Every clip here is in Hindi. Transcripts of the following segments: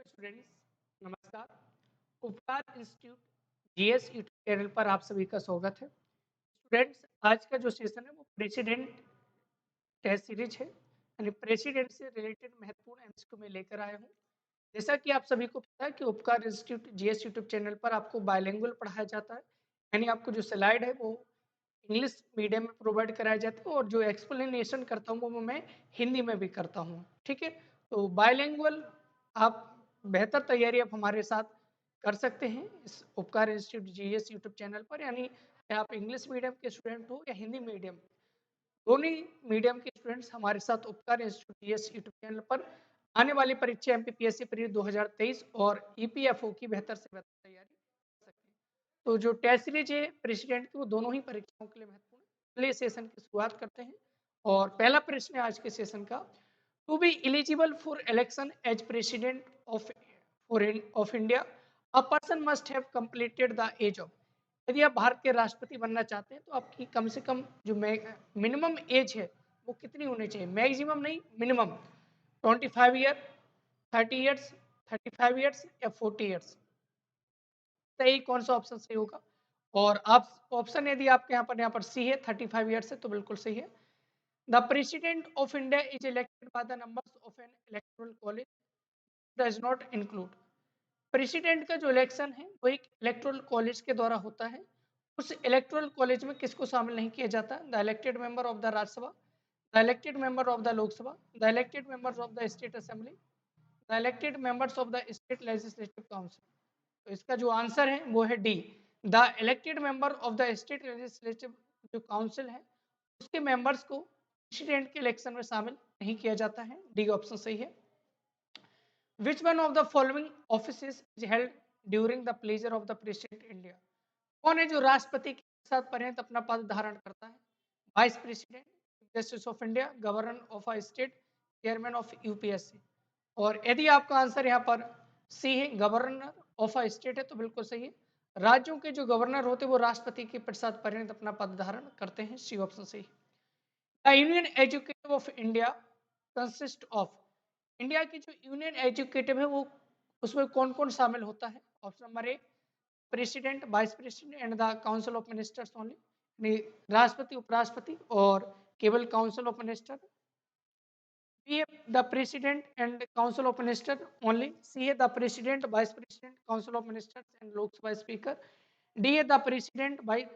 स्टूडेंट्स, नमस्कार। उपकार इंस्टीट्यूट जीएस यूट्यूब चैनल पर आप सभी का स्वागत है। स्टूडेंट्स, आज का जो सेशन है वो प्रेसिडेंट टेस्ट सीरीज है, यानी प्रेसिडेंट से रिलेटेड महत्वपूर्ण एमसीक्यू में लेकर आया हूँ। जैसा कि आप सभी को पता है कि उपकार इंस्टीट्यूट जीएस यूट्यूब चैनल पर आपको बायलिंगुअल पढ़ाया जाता है, यानी आपको जो स्लाइड है वो इंग्लिश मीडियम में प्रोवाइड कराया जाता है और जो एक्सप्लेनेशन करता हूँ वो मैं हिंदी में भी करता हूँ। ठीक है, तो बायलिंगुअल आप बेहतर तैयारी आप हमारे साथ कर सकते हैं इस उपकार इंस्टीट्यूट जीएस यूट्यूब चैनल पर, यानी आप इंग्लिश मीडियम के स्टूडेंट हो या हिंदी मीडियम, दोनों ही मीडियम के स्टूडेंट्स हमारे साथ उपकार इंस्टीट्यूट जीएस यूट्यूब चैनल पर आने वाली परीक्षा एमपीपीएससी परीक्षा 2023 और ईपीएफओ की बेहतर से बेहतर तैयारी कर सकते हैं। तो जो टेस्ट सीरीज है प्रेसिडेंट की वो दोनों ही परीक्षाओं के लिए महत्वपूर्ण है। पहले सेशन की शुरुआत करते हैं और पहला प्रश्न है आज के सेशन का। To be eligible for election as president of India a person must have completed the age of. यदि आप भारत के राष्ट्रपति बनना चाहते हैं तो आपकी कम से कम जो मिनिमम एज है वो कितनी होनी चाहिए, मैक्सिमम नहीं मिनिमम। 25 ईयर, 30 ईयर्स, 35 ईयर्स या 40 ईयर्स। सही कौन सा ऑप्शन सही होगा? और आप ऑप्शन यदि आपके यहाँ पर सी है 35 ईयर्स है तो बिल्कुल सही है। The president of India is elected by the numbers of N electoral college does not include. President का जो इलेक्शन है वो एक इलेक्टोरल कॉलेज के द्वारा होता है। उस इलेक्टोरल कॉलेज में किसको शामिल नहीं किया जाता? The elected member of the Rajya Sabha, the elected member of the Lok Sabha, the elected members of the state assembly, the elected members of the state legislative council. तो इसका जो आंसर है वो है D, the elected member of the state legislative जो काउंसिल है उसके मेंबर्स को प्रेसिडेंट के इलेक्शन में शामिल नहीं किया जाता है। डी ऑप्शन सही है। Which one of the following offices is held during the pleasure of the President India? कौन है जो राष्ट्रपति के साथ पर्यंत अपना पद धारण करता है? Vice president, justice of India, governor of a state, chairman of UPSC. और यदि आपका आंसर यहाँ पर सी है, गवर्नर ऑफ अ स्टेट है, तो बिल्कुल सही है। राज्यों के जो गवर्नर होते हैं वो राष्ट्रपति के साथ पर्यंत अपना पद धारण करते हैं। सी ऑप्शन सही। The union educative of India consist of. India की जो यूनियन एजुकेटिव है वो उसमें कौन कौन शामिल होता है? Option number A, president, vice president and the council of ministers only. राष्ट्रपति, उपराष्ट्रपति और केवल काउंसिल ऑफ मिनिस्टर। बी है the president and council of minister only. C है the president, vice president, council of ministers and Lok Sabha speaker. D है the president, vice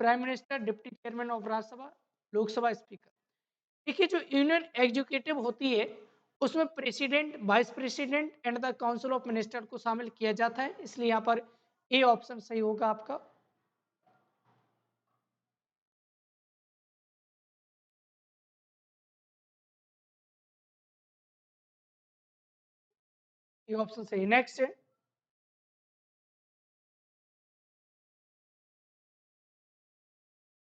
prime minister, deputy chairman of Rajya Sabha, Lok Sabha speaker. देखिए, जो यूनियन एग्जीक्यूटिव होती है उसमें president, vice president and the council of minister को शामिल किया जाता है, इसलिए यहाँ पर ए ऑप्शन सही होगा आपका। ये ऑप्शन सही। नेक्स्ट है,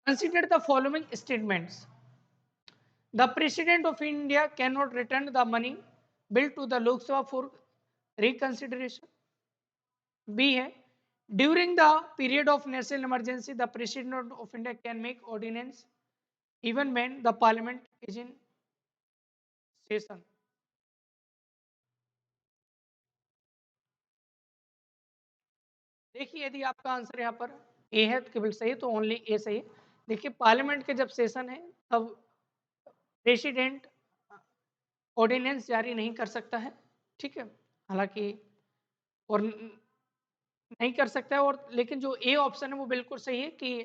consider the following statements. The president of India can not return the money bill to the Lok Sabha for reconsideration. B है, during the period of national emergency the president of India can make ordinance even when the parliament is in session. देखिए, यदि आपका आंसर यहाँ पर ए है तो केवल सही, तो ओनली ए सही है। देखिए, पार्लियामेंट के जब सेशन है तब प्रेसिडेंट ऑर्डिनेंस जारी नहीं कर सकता है। ठीक है, हालांकि और नहीं कर सकता है, और लेकिन जो ए ऑप्शन है वो बिल्कुल सही है कि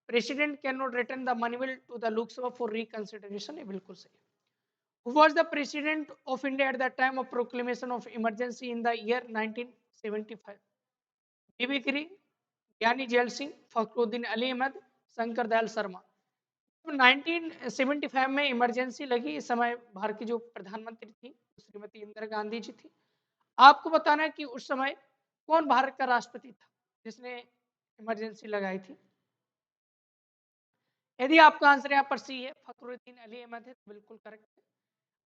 president can not return the money bill to the Lok Sabha for reconsideration, ये बिल्कुल सही है। Who was the president of India at the time of proclamation of emergency in the year 1975? बीबी गिरी, ज्ञानी जैल सिंह, फखरुद्दीन अली अहमद, शंकर दयाल शर्मा। तो 1975 में इमरजेंसी लगी, इस समय भारत की जो प्रधानमंत्री थी श्रीमती इंदिरा गांधी जी थी। आपको बताना है कि उस समय कौन भारत का राष्ट्रपति था जिसने इमरजेंसी लगाई थी? यदि आपका आंसर यहाँ पर सी है, फखरुद्दीन अली अहमद है, तो बिल्कुल करेक्ट है।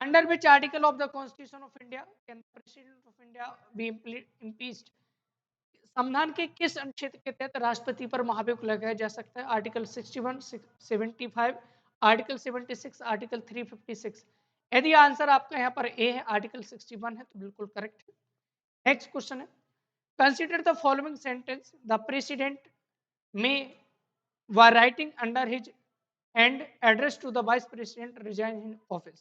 Under which article of the constitution of India can the president of India be impeached? संविधान के किस अनुच्छेद के तहत राष्ट्रपति पर महाभियोग लगाया जा सकता है? Article 61, 75, article 76, article 356। यदि आंसर आपका यहाँ पर ए है, आर्टिकल 61 है, तो बिल्कुल करेक्ट है। नेक्स्ट क्वेश्चन है, consider the following sentence, the president may while writing under his and address to the vice president resign in office।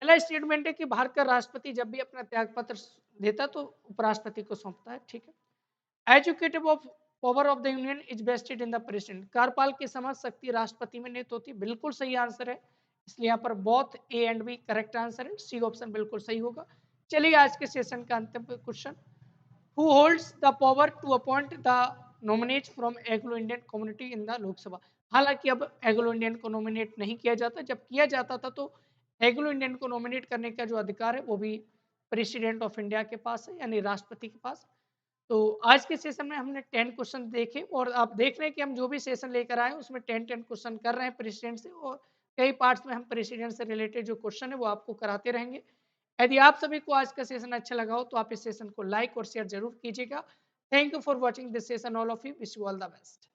पहला स्टेटमेंट है कि भारत का राष्ट्रपति जब भी अपना त्याग पत्र देता तो उपराष्ट्रपति को सौंपता है, ठीक है। Executive of power of the union is vested in the president, कार्यपाल की समझ शक्ति राष्ट्रपति में निहित होती, बिल्कुल सही आंसर है, इसलिए यहाँ पर both A and B correct answer है, सी ऑप्शन बिल्कुल सही होगा। चलिए आज के सेशन का अंतिम question, who holds the power to appoint the nominates from Anglo Indian community in the Lok Sabha. हालांकि अब एग्लो इंडियन को नॉमिनेट नहीं किया जाता, जब किया जाता था तो एग्लो इंडियन को नॉमिनेट करने का जो अधिकार है वो भी प्रेसिडेंट ऑफ इंडिया के पास है, यानी राष्ट्रपति के पास। तो आज के सेशन में हमने 10 क्वेश्चन देखे और आप देख रहे हैं कि हम जो भी सेशन लेकर आए उसमें 10 क्वेश्चन कर रहे हैं प्रेसिडेंट से, और कई पार्ट्स में हम प्रेसिडेंट से रिलेटेड जो क्वेश्चन है वो आपको कराते रहेंगे। यदि आप सभी को आज का सेशन अच्छा लगा हो तो आप इस सेशन को लाइक और शेयर जरूर कीजिएगा। Thank you for watching this session all of you, wish you all the best.